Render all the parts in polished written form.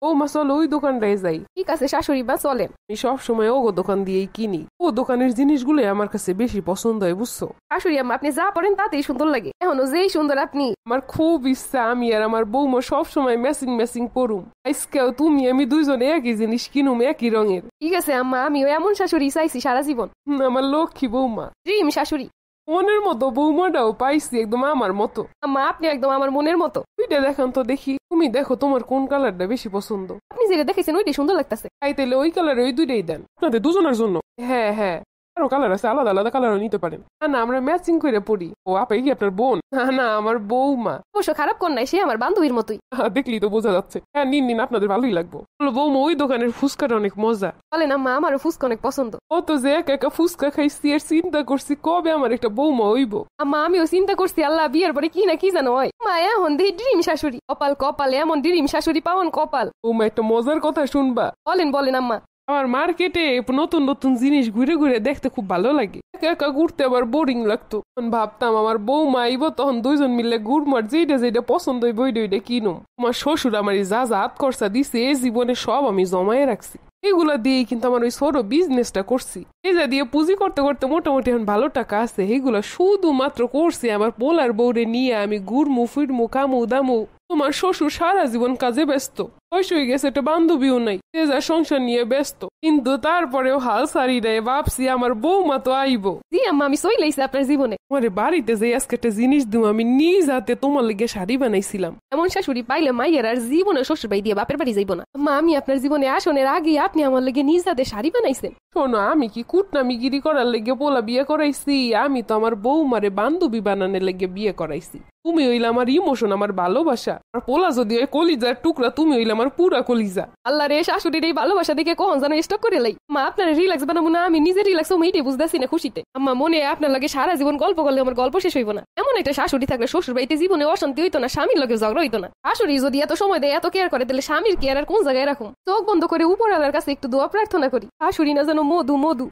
বৌমা চলো ওই দোকানটায় যাই। ঠিক আছে শাশুড়ি মা চলেন। আমি সবসময় ওগো দোকান দিয়েই কিনি, ও দোকানের জিনিসগুলো আমার কাছে বেশি পছন্দ হয় বুঝছো। শাশুড়ি আম্মা আপনি যা পড়েন তাতেই সুন্দর লাগে, এখনো যেই সুন্দর আপনি। আমার খুব ইচ্ছা আমি আর আমার বৌমা সবসময় ম্যাচিং ম্যাচিং পরুম। আজকেও তুমি আমি দুইজনে একই জিনিস কিনুম একই রঙের। ঠিক আছে আম্মা, আমিও এমন শাশুড়ি চাইছি সারা জীবন। আমার লক্ষ্মী বৌমা। ড্রিম শাশুড়ি। মনের মতো বৌমাটাও পাইছি একদম আমার মতো। আম্মা আপনি একদম আমার মনের মতো। ওইটা দেখান তো দেখি, তুমি দেখো তোমার কোন কালারটা বেশি পছন্দ। আপনি যেটা দেখেছেন ওইটাই সুন্দর লাগতেছে। তাই তাইলে ওই কালারে ওই দুইটাই দেন আপনাদের দুজনের জন্য। হ্যাঁ হ্যাঁ, আরো কালার আছে, আলাদা আলাদা কালারও নিতে পারেন। না না আমরা ম্যাচিং করে পড়ি। ও আপাই কি আপনার বোন? না না আমার বৌমা। অবশ্য খারাপ কোন নাই, সে আমার বান্ধবীর মতোই। দেখলি তো বোঝা যাচ্ছে। হ্যাঁ নিন নিন, আপনাদের ভালোই লাগবো। বলো বৌমা ওই দোকানের ফুচকাটা অনেক মজা। বলেন আম্মা, আমারও ফুচকা অনেক পছন্দ। ও তো যে একা একা ফুচকা খাইছি আর চিন্তা করছি কবে আমার একটা বৌমা হইব। আম্মা আমিও চিন্তা করছি আল্লাহ বিয়ের পরে কি না কি জানো হয়। মা এখন দেখি ড্রিম শাশুড়ি, কপাল কপাল এমন ড্রিম শাশুড়ি পাওয়ান কপাল। বৌমা একটা মজার কথা শুনবা? বলেন বলেন আম্মা। আমার মার্কেটে নতুন নতুন জিনিস ঘুরে ঘুরে দেখতে খুব ভালো লাগে। একা একা ঘুরতে আবার বোরিং লাগতো। ভাবতাম আমার বৌমা আইব, তখন দুইজন মিলে ঘুরমার যেটা যেটা পছন্দ হইব ওইটা ওইটা কিনুম। আমার শ্বশুর আমার যা যা হাত খরচা দিছে এই জীবনে সব আমি জমায়ে রাখছি। এগুলা দিয়েই কিন্তু আমার ওই ছোট বিজনেসটা করছি। এই যা দিয়ে পুঁজি করতে করতে মোটামুটি এখন ভালো টাকা আছে। এগুলা শুধুমাত্র করছি আমার পোলার বউরে নিয়ে আমি ঘুরমু ফিরমু কামু দামু। তোমার শ্বশুর সারা জীবন কাজে ব্যস্ত, বয়স হয়ে গেছে, একটা বান্ধবীও নাই, যে যা সংসার নিয়ে ব্যস্ত। কিন্তু তারপরেও হাল সারি দেয়, ভাবছি আমার বৌমা তো আইব। জি আম্মা আমি চইলাইছি আপনার জীবনে। তোমারে বাড়িতে যে আজকে একটা জিনিস দিব, আমি নিজ হাতে তোমার লেগে শাড়ি বানাইছিলাম। এমন শাশুড়ি পাইলে মাইয়ের আর জীবনে শ্বশুর বাড়ি দিয়ে বাপের বাড়ি যাইব না। আম্মা আমি আপনার জীবনে আসনের আগে আপনি আমার লেগে নিজ হাতে শাড়ি বানাইছেন। শোনো, আমি কি কুটনামিগিরি করার লেগে পোলা বিয়ে করাইছি? আমি তো আমার বৌমারে বান্ধবী বানানোর লেগে বিয়ে করাইছি। তুমি হইলে আমার ইমোশন, আমার ভালোবাসা। আর পোলা যদি ওই কলিজার টুকরা, তুমি হইলে আমার পুরা কলিজা। আল্লাহ রে, শাশুড়ির এই ভালোবাসা দেখে কখন যেন স্টক করে লাই। মা আপনার রিল্যাক্স বানাবো না, আমি নিজে রিল্যাক্স হবো এইটাই বুঝতেছি না খুশিতে। আম্মা মনে আপনার লাগে সারা জীবন গল্প করলে আমার গল্প শেষ হইব না। এমন একটা শাশুড়ি থাকলে শ্বশুর বাড়িতে জীবনে অশান্তি হইতো না, স্বামীর লগে ঝগড়া হইতো না। শাশুড়ি যদি এত সময় দেয় এত কেয়ার করে, তাহলে স্বামীর কেয়ার আর কোন জায়গায় রাখুন? চোখ বন্ধ করে উপরওয়ালার কাছে একটু দোয়া প্রার্থনা করি, শাশুড়ি না যেন মধু মধু।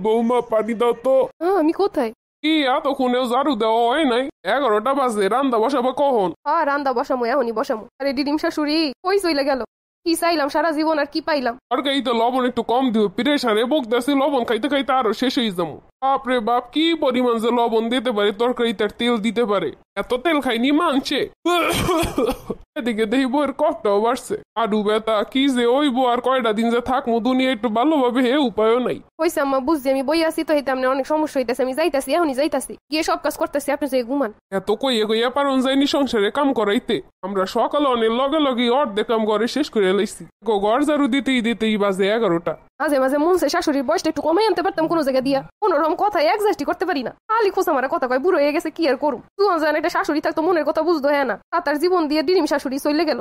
বৌমা পানি দাও তো। আমি কোথায়? কি এতক্ষণেও ঝাড়ু দেওয়া হয় নাই? 11টা বাজে, রান্না বসাবো কখন? রান্দা বসামো, এখনই বসামো। আরে ডিডিম শাশুড়ি কই চইলা গেল? কি চাইলাম সারা জীবন আর কি পাইলাম? তরকারি তো লবণ একটু কম দিও, প্রেশারে বকতেছি, লবণ খাইতে খাইতে আরো শেষ হয়ে যাবো। বাপরে বাপ, কি পরিমাণ যে লবণ দিতে পারে তরকারিতে, আর তেল দিতে পারে। এত তেল খাইনি মানছে। এদিকে দেখি বইয়ের কষ্টও বাড়ছে, আডু ব্যথা কি যে ওইব, আর কয়টা দিন যে থাকবো দুনিয়া একটু ভালোভাবে, হে উপায়ও নাই। হইছে আম্মা বুঝছি, আমি বই আছি তো হইতে আপনার অনেক সমস্যা হইতেছে। আমি যাইতাছি, এখনই যাইতাছি, গিয়ে সব কাজ করতেছি, আপনি যে ঘুমান। এত কইয়ে কইয়া পারন যায়নি সংসারে কাম করাইতে। আমরা সকালে অনেক লগে লগে অর্ধেক কাম করে শেষ করে লাইছি। ঘর ঝাড়ু দিতেই দিতেই বাজে 11টা। মাঝে মাঝে মন চাই শাশুড়ির বয়সটা একটু কমাই আনতে পারতাম কোনো জায়গা দিয়া। কোনোরকম কথা অ্যাডজাস্টই করতে পারি না, খালি খোঁচা মারা কথা কয়, বুড়ো হয়ে গেছে কি আর করুম। তুই জান একটা শাশুড়ি থাকতো মনের কথা বুঝতো, হ্যাঁ না? তার জীবন দিয়ে ডিরিম শাশুড়ি চলে গেল।